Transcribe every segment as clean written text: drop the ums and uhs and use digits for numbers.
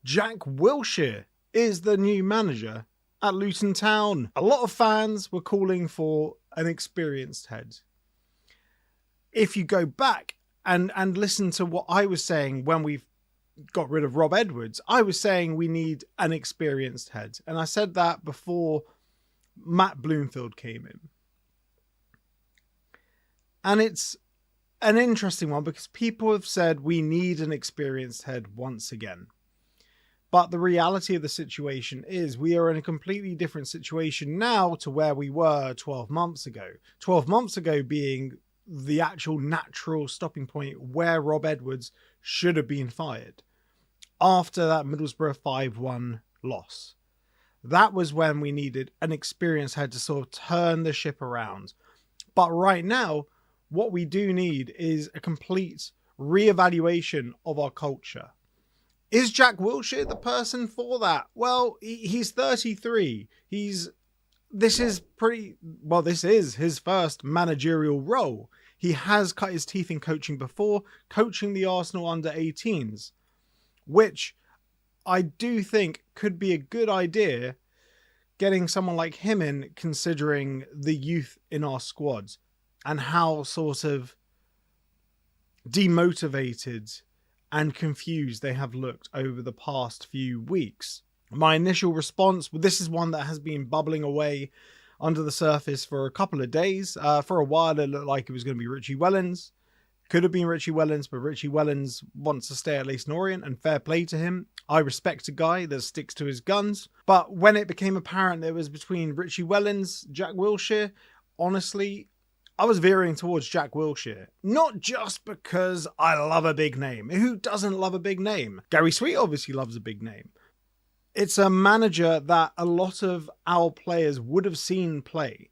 Jack Wilshere is the new manager at Luton Town. A lot of fans were calling for an experienced head. If you go back and listen to what I was saying when we got rid of Rob Edwards, I was saying we need an experienced head. And I said that before Matt Bloomfield came in. And it's an interesting one because people have said we need an experienced head once again. But the reality of the situation is we are in a completely different situation now to where we were 12 months ago. 12 months ago being the actual natural stopping point where Rob Edwards should have been fired after that Middlesbrough 5-1 loss. That was when we needed an experienced head to sort of turn the ship around. But right now, what we do need is a complete reevaluation of our culture. Is Jack Wilshere the person for that? Well, he's 33. This is his first managerial role. He has cut his teeth in coaching before, coaching the Arsenal under 18s, which I do think could be a good idea, getting someone like him in, considering the youth in our squads and how sort of demotivated and confused they have looked over the past few weeks. My initial response, this is one that has been bubbling away under the surface for a couple of days. For a while, it looked like it was going to be Richie Wellens. Could have been Richie Wellens, but Richie Wellens wants to stay at Leyton Orient, and fair play to him. I respect a guy that sticks to his guns. But when it became apparent that it was between Richie Wellens, Jack Wilshere, honestly, I was veering towards Jack Wilshere. Not just because I love a big name. Who doesn't love a big name? Gary Sweet obviously loves a big name. It's a manager that a lot of our players would have seen play.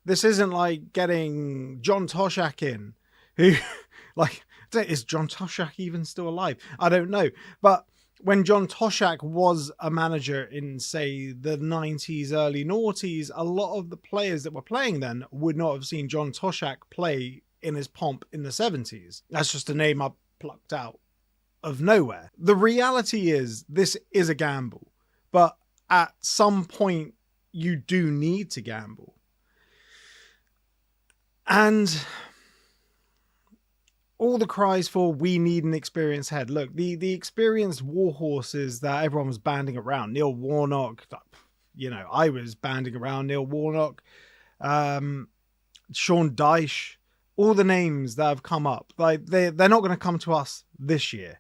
This isn't like getting John Toshak in, who, like, is John Toshak even still alive? I don't know. But when John Toshak was a manager in, say, the 90s, early noughties, a lot of the players that were playing then would not have seen John Toshak play in his pomp in the 70s. That's just a name I plucked out of nowhere. The reality is this is a gamble. But at some point, you do need to gamble. And all the cries for we need an experienced head. Look, the experienced war horses that everyone was banding around. Neil Warnock, I was banding around Neil Warnock. Sean Dyche, all the names that have come up. Like they're not going to come to us this year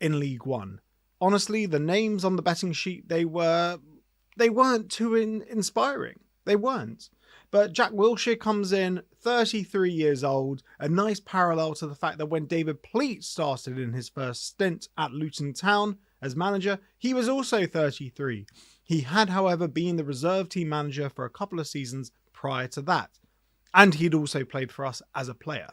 in League One. Honestly, the names on the betting sheet, they weren't too inspiring. They weren't. But Jack Wilshere comes in, 33 years old, a nice parallel to the fact that when David Pleat started in his first stint at Luton Town as manager, he was also 33. He had, however, been the reserve team manager for a couple of seasons prior to that. And he'd also played for us as a player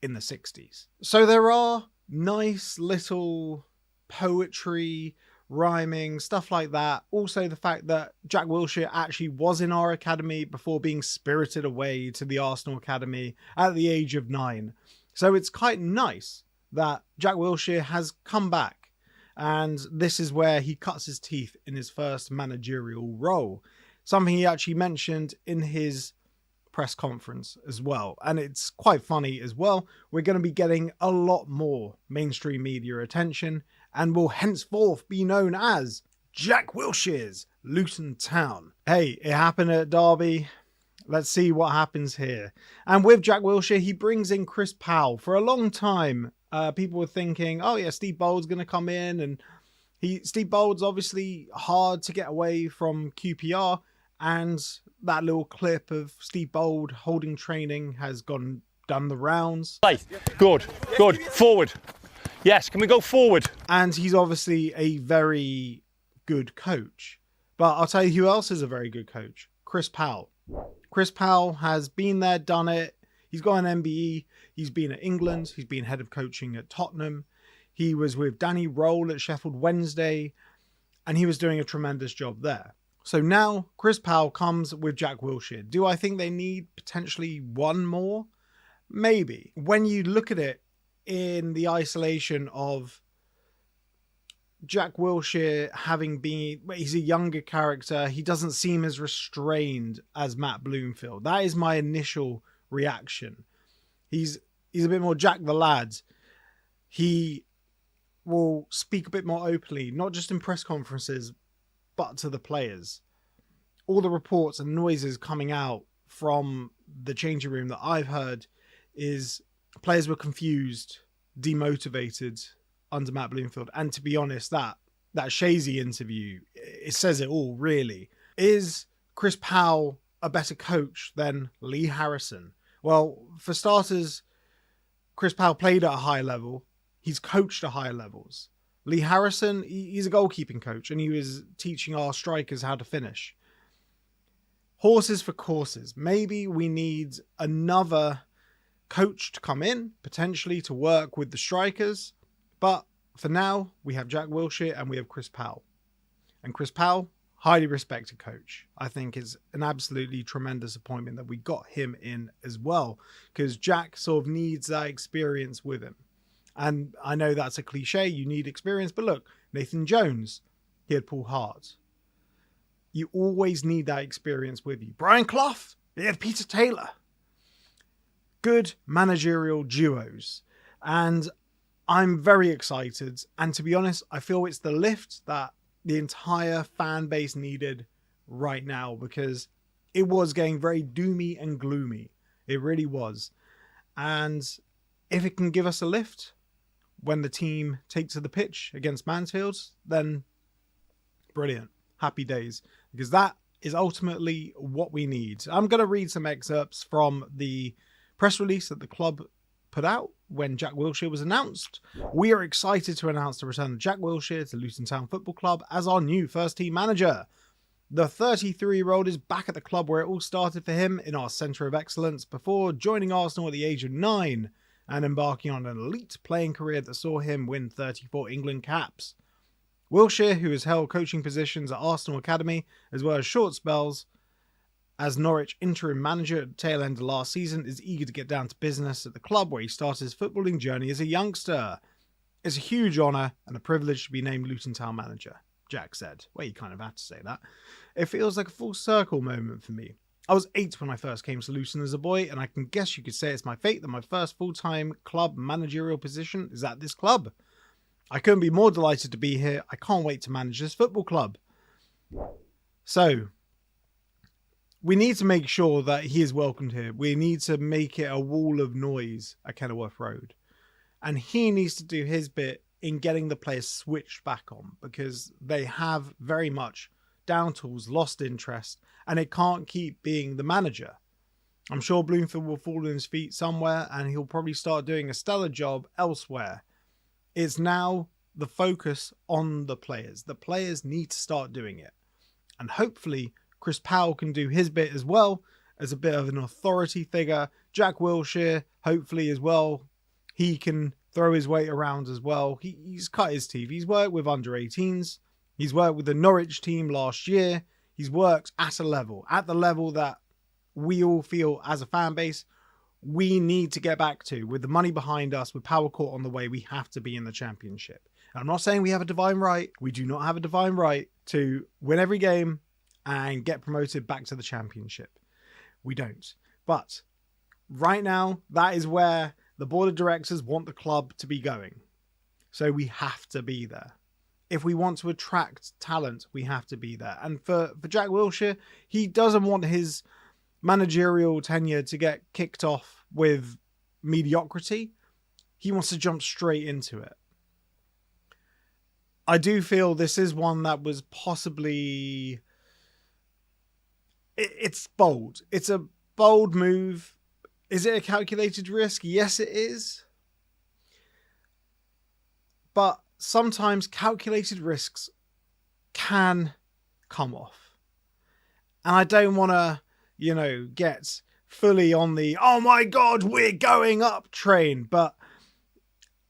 in the 60s. So there are nice little poetry, rhyming, stuff like that. Also the fact that Jack Wilshere actually was in our academy before being spirited away to the Arsenal academy at the age of 9. So it's quite nice that Jack Wilshere has come back, and this is where he cuts his teeth in his first managerial role. Something he actually mentioned in his press conference as well. And it's quite funny as well. We're going to be getting a lot more mainstream media attention and will henceforth be known as Jack Wilshere's Luton Town. Hey, it happened at Derby. Let's see what happens here. And with Jack Wilshere, he brings in Chris Powell. For a long time, people were thinking, oh yeah, Steve Bold's going to come in. And Steve Bold's obviously hard to get away from QPR. And that little clip of Steve Bold holding training has done the rounds. Good. Forward. Yes, can we go forward? And he's obviously a very good coach. But I'll tell you who else is a very good coach. Chris Powell. Chris Powell has been there, done it. He's got an MBE. He's been at England. He's been head of coaching at Tottenham. He was with Danny Roll at Sheffield Wednesday. And he was doing a tremendous job there. So now Chris Powell comes with Jack Wilshere. Do I think they need potentially one more? Maybe. When you look at it in the isolation of Jack Wilshere, he's a younger character, he doesn't seem as restrained as Matt Bloomfield. That is my initial reaction. He's a bit more Jack the lad. He will speak a bit more openly, not just in press conferences, but to the players. All the reports and noises coming out from the changing room that I've heard is players were confused, demotivated under Matt Bloomfield. And to be honest, that Shazy interview, it says it all, really. Is Chris Powell a better coach than Lee Harrison? Well, for starters, Chris Powell played at a high level. He's coached at higher levels. Lee Harrison, he's a goalkeeping coach, and he was teaching our strikers how to finish. Horses for courses. Maybe we need another coach to come in, potentially to work with the strikers. But for now, we have Jack Wilshere and we have Chris Powell. And Chris Powell, highly respected coach. I think is an absolutely tremendous appointment that we got him in as well, because Jack sort of needs that experience with him. And I know that's a cliche, you need experience, but look, Nathan Jones, he had Paul Hart. You always need that experience with you. Brian Clough, he had Peter Taylor. Good managerial duos. And I'm very excited. And to be honest, I feel it's the lift that the entire fan base needed right now, because it was getting very doomy and gloomy. It really was. And if it can give us a lift when the team takes to the pitch against Mansfield, then brilliant. Happy days. Because that is ultimately what we need. I'm going to read some excerpts from the press release that the club put out when Jack Wilshere was announced. We are excited to announce the return of Jack Wilshere to Luton Town Football Club as our new first team manager. The 33-year-old is back at the club where it all started for him, in our centre of excellence, before joining Arsenal at the age of 9 and embarking on an elite playing career that saw him win 34 England caps. Wilshere, who has held coaching positions at Arsenal Academy, as well as short spells as Norwich interim manager at the tail end of last season, is eager to get down to business at the club where he started his footballing journey as a youngster. It's a huge honour and a privilege to be named Luton Town manager, Jack said. Well, you kind of have to say that. It feels like a full circle moment for me. I was 8 when I first came to Luton as a boy, and I can guess you could say it's my fate that my first full-time club managerial position is at this club. I couldn't be more delighted to be here. I can't wait to manage this football club. So, we need to make sure that he is welcomed here. We need to make it a wall of noise at Kenilworth Road. And he needs to do his bit in getting the players switched back on, because they have very much down tools, lost interest, and it can't keep being the manager. I'm sure Bloomfield will fall on his feet somewhere, and he'll probably start doing a stellar job elsewhere. It's now the focus on the players. The players need to start doing it. And hopefully Chris Powell can do his bit as well as a bit of an authority figure. Jack Wilshere, hopefully as well, he can throw his weight around as well. He's cut his teeth. He's worked with under 18s. He's worked with the Norwich team last year. He's worked at the level that we all feel as a fan base we need to get back to. With the money behind us, with Power Court on the way, we have to be in the Championship. And I'm not saying we have a divine right. We do not have a divine right to win every game and get promoted back to the Championship. We don't. But right now, that is where the board of directors want the club to be going. So we have to be there. If we want to attract talent, we have to be there. And for Jack Wilshere, he doesn't want his managerial tenure to get kicked off with mediocrity. He wants to jump straight into it. I do feel this is one that was possibly... It's bold. It's a bold move. Is it a calculated risk? Yes, it is. But sometimes calculated risks can come off. And I don't want to, get fully on the, oh my God, we're going up train. But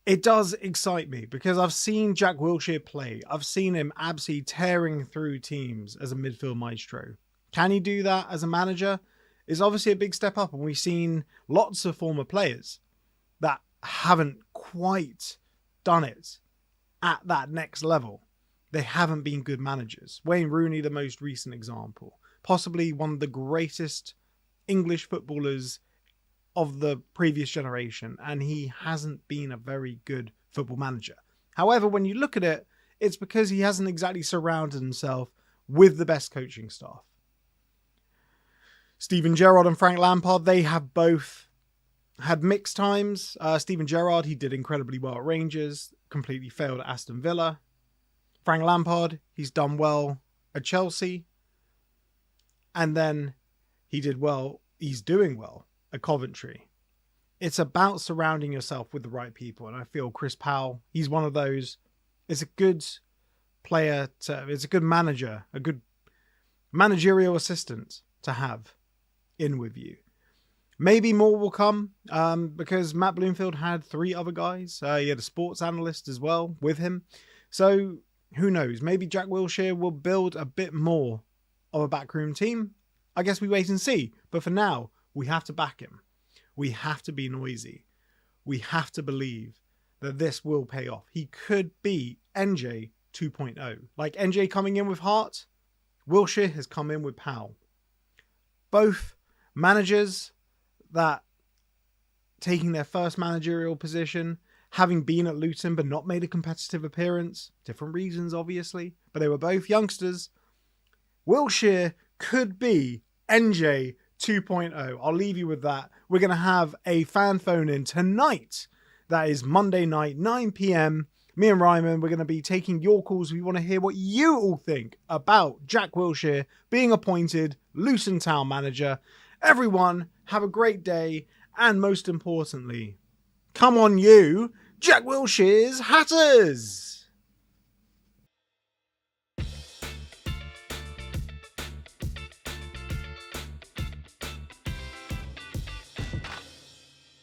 it does excite me because I've seen Jack Wilshere play. I've seen him absolutely tearing through teams as a midfield maestro. Can he do that as a manager? It's obviously a big step up. And we've seen lots of former players that haven't quite done it. at that next level. They haven't been good managers. Wayne Rooney, the most recent example. Possibly one of the greatest English footballers of the previous generation, and he hasn't been a very good football manager. However, when you look at it, it's because he hasn't exactly surrounded himself with the best coaching staff. Steven Gerrard and Frank Lampard, they have both had mixed times. Steven Gerrard, he did incredibly well at Rangers, completely failed at Aston Villa. Frank Lampard, he's done well at Chelsea. And then he's doing well at Coventry. It's about surrounding yourself with the right people. And I feel Chris Powell, he's one of those. It's a good player, it's a good manager, a good managerial assistant to have in with you. Maybe more will come because Matt Bloomfield had 3 other guys. He had a sports analyst as well with him. So who knows? Maybe Jack Wilshere will build a bit more of a backroom team. I guess we wait and see. But for now, we have to back him. We have to be noisy. We have to believe that this will pay off. He could be NJ 2.0. Like NJ coming in with Hart, Wilshere has come in with Powell. Both managers that taking their first managerial position, having been at Luton but not made a competitive appearance. Different reasons, obviously, but they were both youngsters. Wilshere could be NJ 2.0. I'll leave you with that. We're going to have a fan phone in tonight. That is Monday night, 9 p.m. Me and Ryman, we're going to be taking your calls. We want to hear what you all think about Jack Wilshere being appointed Luton Town manager. Everyone, have a great day. And most importantly, come on you, Jack Wilshere's Hatters!